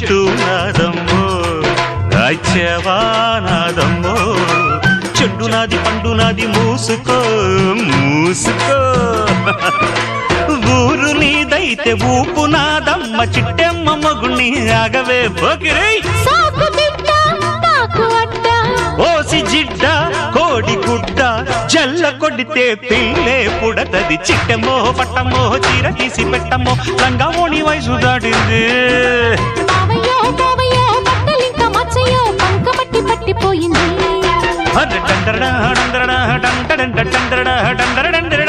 చెప్తున్నాదమ్మో రాజ్యవానాదమ్మో చెడ్డు నాది పండు నాది మూసుకో మూసుకో ఊరు నీదైతే ఊపు నాదమ్మ చిట్టెమ్మ మొగుణ్ణి ఆగవే పోకిరై ఓసి జిడ్డ కోడి గుడ్డ జల్ల కొడితే పిల్లే పుడతది చిట్టెమ్మో పట్టమ్మో చీర తీసి పెట్టమ్మో రంగమోని వయసు దాటింది పట్టిపోయింది